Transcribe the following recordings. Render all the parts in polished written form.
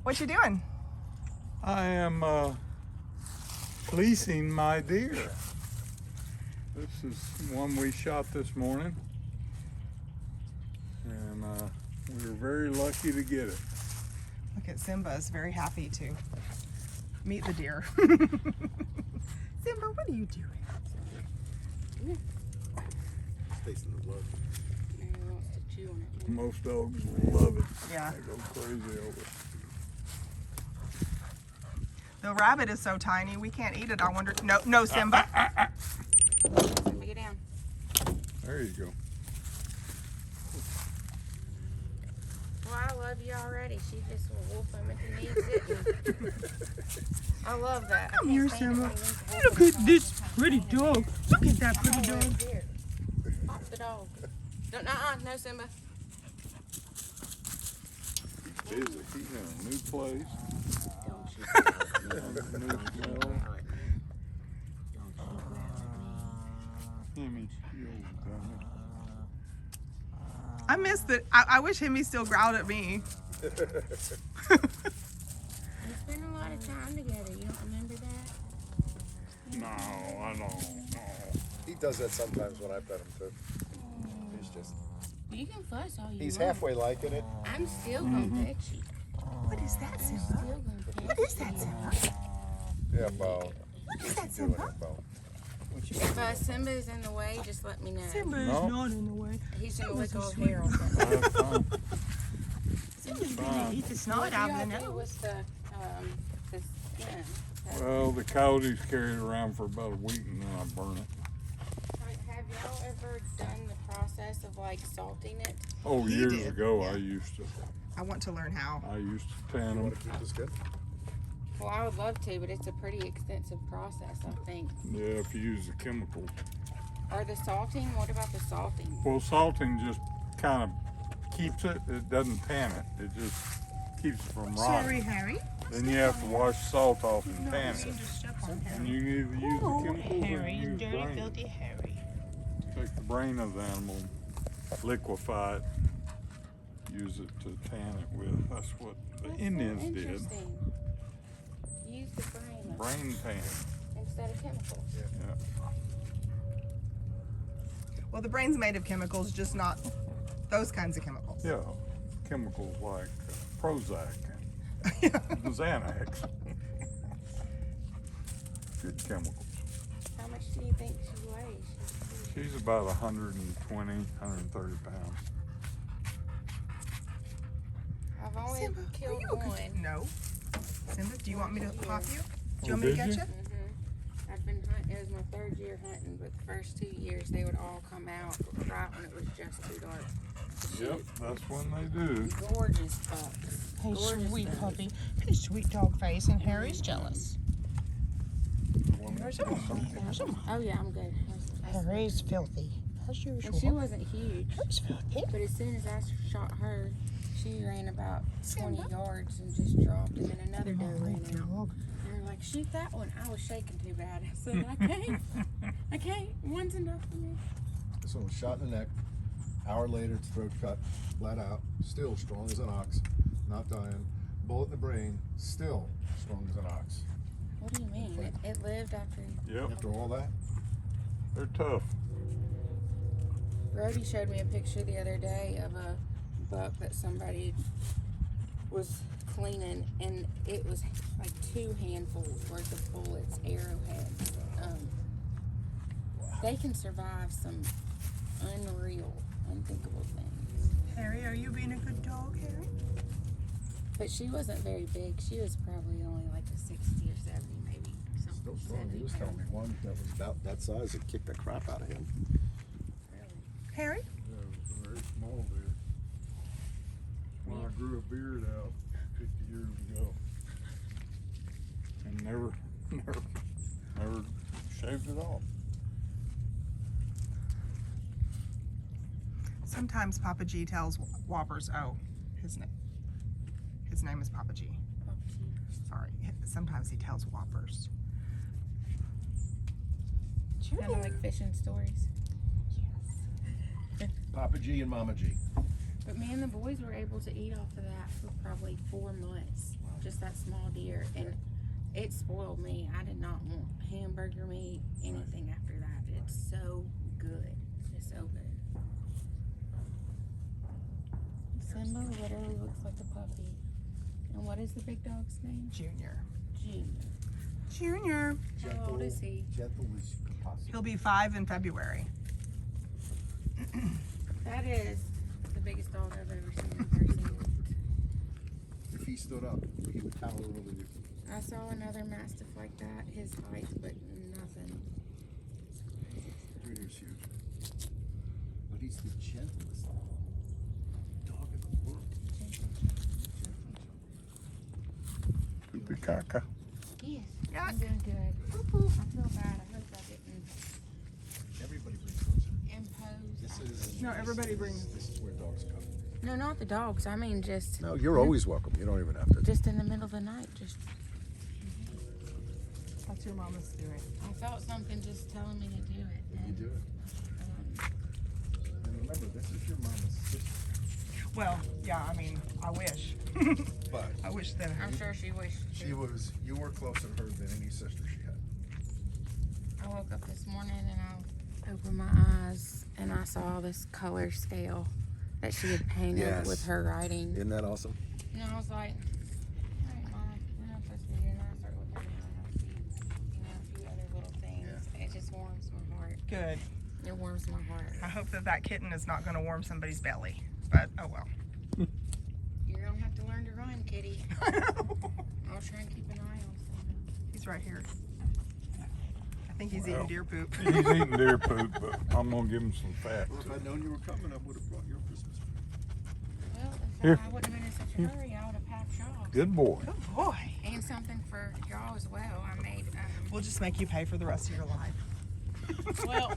What you doing? I am fleecing my deer. This is one we shot this morning, and we were very lucky to get it. Look at Simba is very happy to meet the deer. Simba, what are you doing? Tasting the blood. He wants to chew on it. Most dogs love it. Yeah. They go crazy over it. The rabbit is so tiny, we can't eat it. I wonder. No, Simba. Simba, get down. There you go. Well, I love you already. She just will whoop him if he needs it. I love that. Come here, Simba. Look at this pretty dog. Look at that pretty dog. Here. Pop the dog. No, Simba. He's busy. He's in a new place. Don't you New smell. Himmy, you old guy. I miss that. I wish Himmy still growled at me. We spend a lot of time together. You don't remember that? No, I don't. No. He does that sometimes when I pet him too. He's just, You can fuss all you he's want. halfway liking it. I'm still gonna pet you. What is that, Simba? Still gonna pet What is that, Simba? Yeah, Bo. What is that, Doing Simba? it, Bo. If Simba's in the way, just let me know. Simba is No. not in the way. He's gonna Simba's lick so all sweet. hair off of That's fine. Simba's gonna eat the snot out of the nose. with the skin? Well, the coyotes carry it around for about a week and then I burn it. Have y'all ever done the process of like salting it? Oh, He years did, ago, yeah. I used I want to learn how. to tan You them. want to keep this good? Well, I would love to, but it's a pretty extensive process, I think. Yeah, if you use the chemical. Or the salting? What about the salting? Well, salting just kind of keeps it. It doesn't tan it. It just keeps it from rotting. Harry. Then you have to wash salt off and tan it. Step on And you can either use the chemicals or Harry, use dirty, brain. filthy Harry. Take the brain of the animal, liquefy it, use it to tan it with. That's what the That's Indians so did. interesting. Use the brain Brain tan. instead of chemicals. Yeah. Well, the brain's made of chemicals, just not those kinds of chemicals. Yeah. Chemicals like Prozac and Xanax. Good chemicals. How much do you think she weighs? She's about 120, 130 pounds. I've only Simba, are killed you one. okay? No. Simba, do you want me to pop you? Do you Oh, want me to did get you? you? I've been hunting. It was my third year hunting, but the first 2 years they would all come out right when it was just too dark. Yep, that's when they do. Gorgeous bucks. Hey, Gorgeous sweet bucks. puppy. Hey, sweet dog face, and Harry's jealous. There's him. There's him. Oh yeah, I'm good. Harry's filthy, as And she usual. wasn't huge, Harry's filthy. but as soon as I shot her, she ran about 20 yards and just dropped, and then another doe ran out. Dog. And they're like, shoot that one. I was shaking too bad. I said, I can't. One's enough for me. This one was shot in the neck. Hour later, its throat cut, flat out, still strong as an ox, not dying. Bullet in the brain, still strong as an ox. What do you mean? It lived after. Yep, After all that, they're tough. Brody showed me a picture the other day of a buck that somebody was cleaning, and it was like 2 handfuls worth of bullets, arrowheads. They can survive some unreal, unthinkable things. Harry, are you being a good dog, Harry? But she wasn't very big. She was probably only like a 60 or 70, maybe. still Something. strong. He was telling me one that was about that size that kicked the crap out of him. Harry? Yeah, it was a very small deer. When I grew a beard out 50 years ago. And never shaved it off. Sometimes Papa G tells Whoppers, oh, his name is Papa G. Sorry. Sometimes he tells Whoppers. Kind of like fishing stories. Papa G and Mama G. But me and the boys were able to eat off of that for probably 4 months. Wow, it spoiled me. I did not want hamburger meat, anything after that. It's so good. It's so good. Simba literally looks like a puppy. And what is the big dog's name? Junior. Junior. How old is he? Gentle as possible. He'll be 5 in February. That is the biggest dog I've ever seen in person. If he stood up, he would tower over you. I saw another mastiff like that, his height, but nothing. Junior's huge. But he's the gentlest dog in the world. Poopy caca. Yes. Yuck. I'm doing good. I feel bad. I hope I didn't Everybody brings dogs. impose. This is No, everybody brings. This is where dogs come. No, not the dogs. I mean, just No, you're always welcome. You don't even have to. just in the middle of the night. Just That's your mama's doing. I felt something just telling me to do it. You And, do it. And remember, this is your mama's sister. Well, yeah, I mean, I wish. But I wish that. I'm sure she wished. you were closer to her than any sister she had. I woke up this morning and I opened my eyes and I saw this color scale that she had painted Yes. with her writing. Isn't that awesome? And I was like, all right, Mom, we're not supposed to be here. And I started looking around and I see, a few other little things. It just warms my heart. Good. It warms my heart. I hope that kitten is not going to warm somebody's belly. But, oh well. You're going to have to learn to run, kitty. I'll try and keep an eye on something. He's right here. I think he's Well. eating deer poop. He's eating deer poop, but I'm gonna give him some fat. Well, if I'd known you were coming, I would have brought your Christmas tree. Well, if Here. I wouldn't have been in such a hurry, I would have packed y'all. Good boy. Good boy. And something for y'all as well. I made, We'll just make you pay for the rest of your life. well,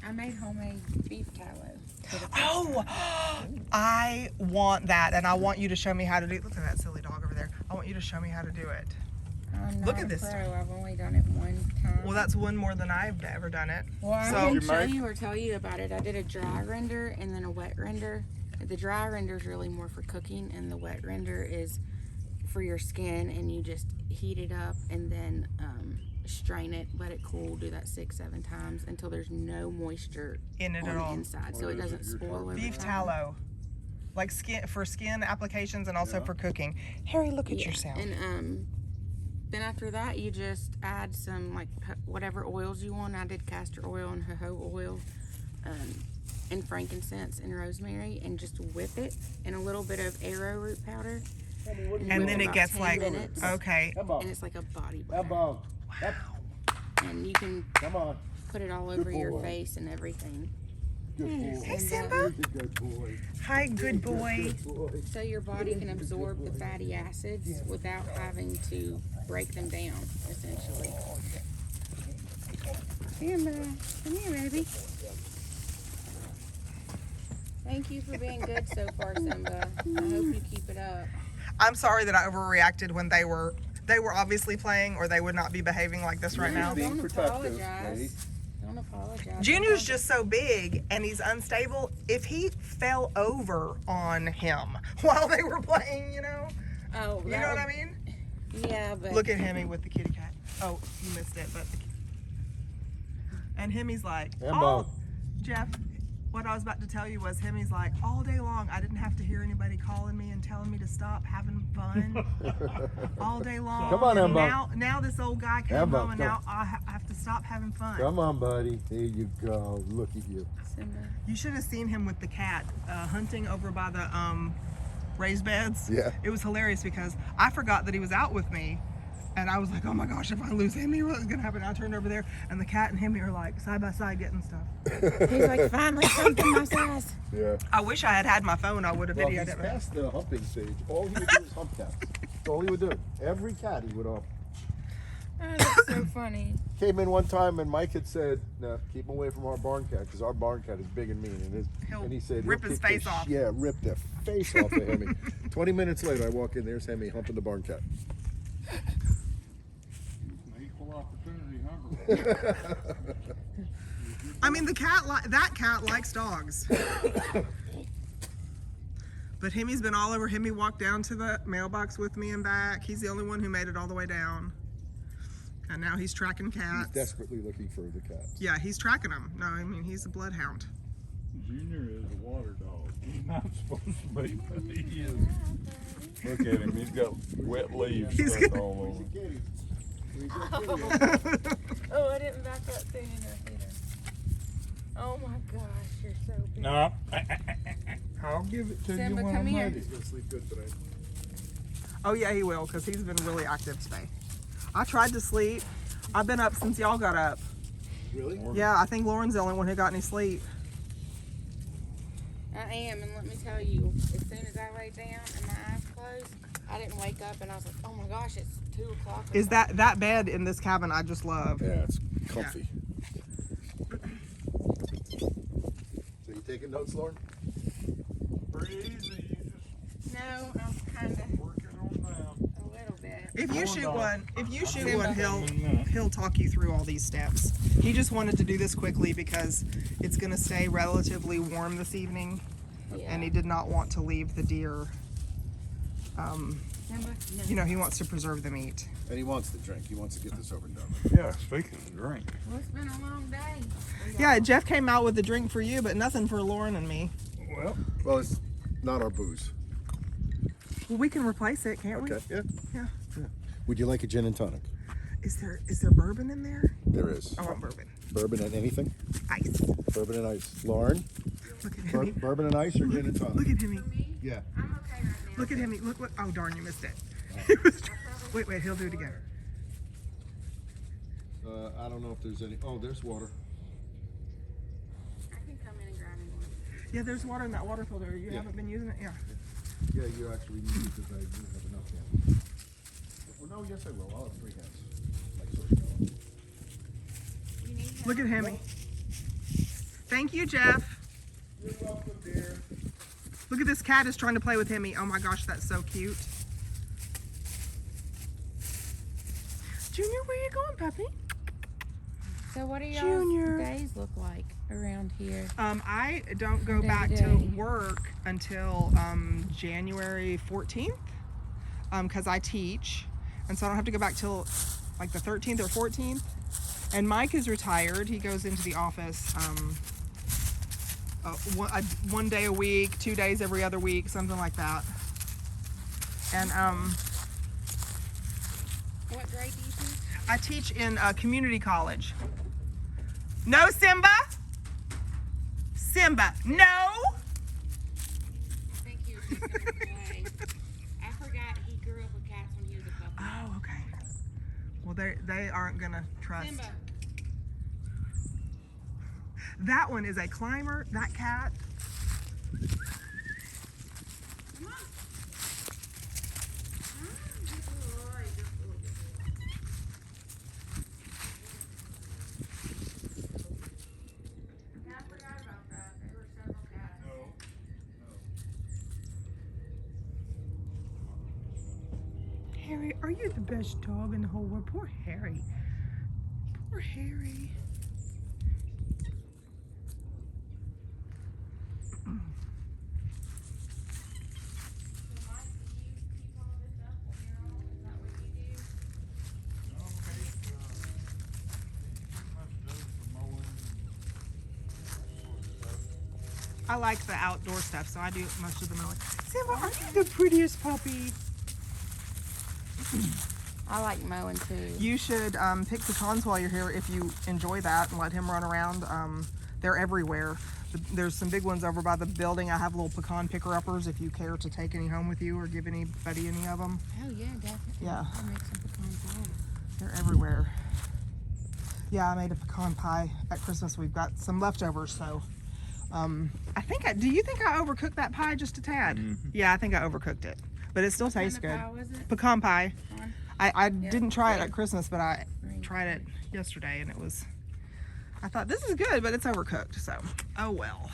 I made homemade beef tallow. for the first Oh, time. I want that, and I want you to show me how to do it. Look at that silly dog over there. I want you to show me how to do it. I'm Look not at a this pro. stuff. I've only done it one time. Well, that's one more than I've ever done it. Well, I So- can You show make- you or tell you about it. I did a dry render and then a wet render. The dry render is really more for cooking, and the wet render is for your skin, and you just heat it up and then strain it, let it cool, do that 6-7 times until there's no moisture In it on at the all. inside, so What it is it doesn't you're spoil over Beef time. tallow. Like skin applications and also Yeah. for cooking. Harry, look at Yeah, yourself. and then after that, you just add some like whatever oils you want. I did castor oil and jojoba oil, and frankincense and rosemary, and just whip it in a little bit of arrowroot powder. And whip then it about gets 10 like, minutes, okay. and it's like a body butter. Wow. And you can Come on. put it all over your boy. face and everything. Good boy. Hey, And, Simba. He's a good boy. Hi, good boy. Good boy. So your body can absorb the fatty acids without having to break them down, essentially. Simba, come here, baby. Thank you for being good so far, Simba. I hope you keep it up. I'm sorry that I overreacted when they were obviously playing, or they would not be behaving like this right now. Being Don't protective, apologize. lady. Don't apologize. Junior's just so big and he's unstable. If he fell over on him while they were playing, you know Oh, what I mean? Yeah, but Look at Hemi with the kitty cat. Oh, you missed it, but and Hemi's like, Embo. Jeff, what I was about to tell you was Hemi's like, all day long I didn't have to hear anybody calling me and telling me to stop having fun all day long. Come on, and Embo. now this old guy came Embo, home and come. now I have to stop having fun. Come on, buddy. There you go. Look at you. Simba. You should have seen him with the cat hunting over by the raised beds. Yeah. It was hilarious because I forgot that he was out with me. And I was like, oh my gosh, if I lose Hemi, what's gonna happen? I turned over there and the cat and Hemi are like side by side getting stuff. He's like, finally something my size. Yeah. I wish I had my phone, I would have Well, videoed he's it. past the humping stage. All he would do is hump cats. That's all he would do. Every cat he would hump. Oh, that's so funny. Came in one time and Mike had said, "No, keep him away from our barn cat because our barn cat is big and mean." And he said, rip "He'll his kick face off." Yeah, rip the face off of Hemi. 20 minutes later, I walk in. There's Hemi humping the barn cat. Equal opportunity humber. I mean, that cat likes dogs. But Hemi's been all over. Hemi walked down to the mailbox with me and back. He's the only one who made it all the way down. And now he's tracking cats. He's desperately looking for the cat. Yeah, he's tracking them. No, I mean, he's a bloodhound. Junior is a water dog. He's not supposed to be, but he is. Look at him. He's got wet leaves He's stuck got- all over. Oh, I didn't back up soon enough either. Oh my gosh, you're so big. No. I'll give it to Simba, you when come I'm here. ready. He's gonna sleep good today. Oh, yeah, he will, because he's been really active today. I tried to sleep. I've been up since y'all got up. Really? Yeah, I think Lauren's the only one who got any sleep. I am, and let me tell you, as soon as I laid down and my eyes closed, I didn't wake up, and I was like, oh my gosh, it's 2 o'clock. Is that bed in this cabin I just love? Yeah, it's comfy. So you taking notes, Lauren? Pretty easy. You just No, I'm kind of working on that. a little bit. If you shoot one, Simba. he'll talk you through all these steps. He just wanted to do this quickly because it's going to stay relatively warm this evening, Yeah. and he did not want to leave the deer. Simba, no. You know, he wants to preserve the meat. And he wants to drink. He wants to get this over and done with. Yeah, speaking of drink. Well, it's been a long day. Yeah, Jeff came out with a drink for you, but nothing for Lauren and me. Well, Well, it's not our booze. Well, we can replace it, can't Okay. Yeah. Yeah. Would you like a gin and tonic? we? Is there bourbon in there? There is. I want bourbon. Bourbon and anything? Ice. Bourbon and ice. Lauren? Look at him. Bourbon and ice or gin and tonic? Look at him. For me, Yeah. I'm okay right now. Look at him. Look what. Oh darn, you missed it. Wait, he'll do it again. I don't know if there's any. Oh, there's water. I can come in and grab him one. Yeah, there's water in that water filter. You Yeah. haven't been using it? Yeah. Yeah, you actually need it because I do have enough here. Well, no, yes, I will. I'll have 3 hands. Like so, you know. You need help? Look at him. Thank you, Jeff. You're welcome, dear. Look at this cat is trying to play with Hemi. Oh my gosh, that's so cute. Junior, where you going, puppy? So what do y'all's Junior. days look like around here? I don't go Day back to to day. work until January 14th because I teach. And so I don't have to go back till like the 13th or 14th. And Mike is retired. He goes into the office one day a week, 2 days every other week, something like that. And What grade do you teach? I teach in community college. No, Simba? Simba, no! I think he was just gonna play. I forgot he grew up with cats when he was a puppy. Oh, okay. Well, they aren't gonna trust. Simba. That one is a climber, that cat. Come on. Good boy, good boy, good boy. Yeah, I forgot about that. There were several cats. Harry, are you the best dog in the whole world? Poor Harry. Poor Harry. So, Mike, do you keep all this up on your own? Is that what you do? I like the outdoor stuff, so I do most of the mowing. Simba, are you the prettiest puppy? I like mowing too. You should pick pecans while you're here if you enjoy that and let him run around. They're everywhere. There's some big ones over by the building. I have little pecan picker-uppers if you care to take any home with you or give anybody any of them. Oh yeah, definitely. Yeah. I'll make some pecan pie. They're everywhere. Yeah, I made a pecan pie at Christmas. We've got some leftovers, so do you think I overcooked that pie just a tad? Yeah, I think I overcooked it, but it still tastes What good. kind of pie was it? Pecan pie. Pecan? I didn't try it yeah. at Christmas, but I Green tried it yesterday, and I thought this is good, but it's overcooked. So, oh well.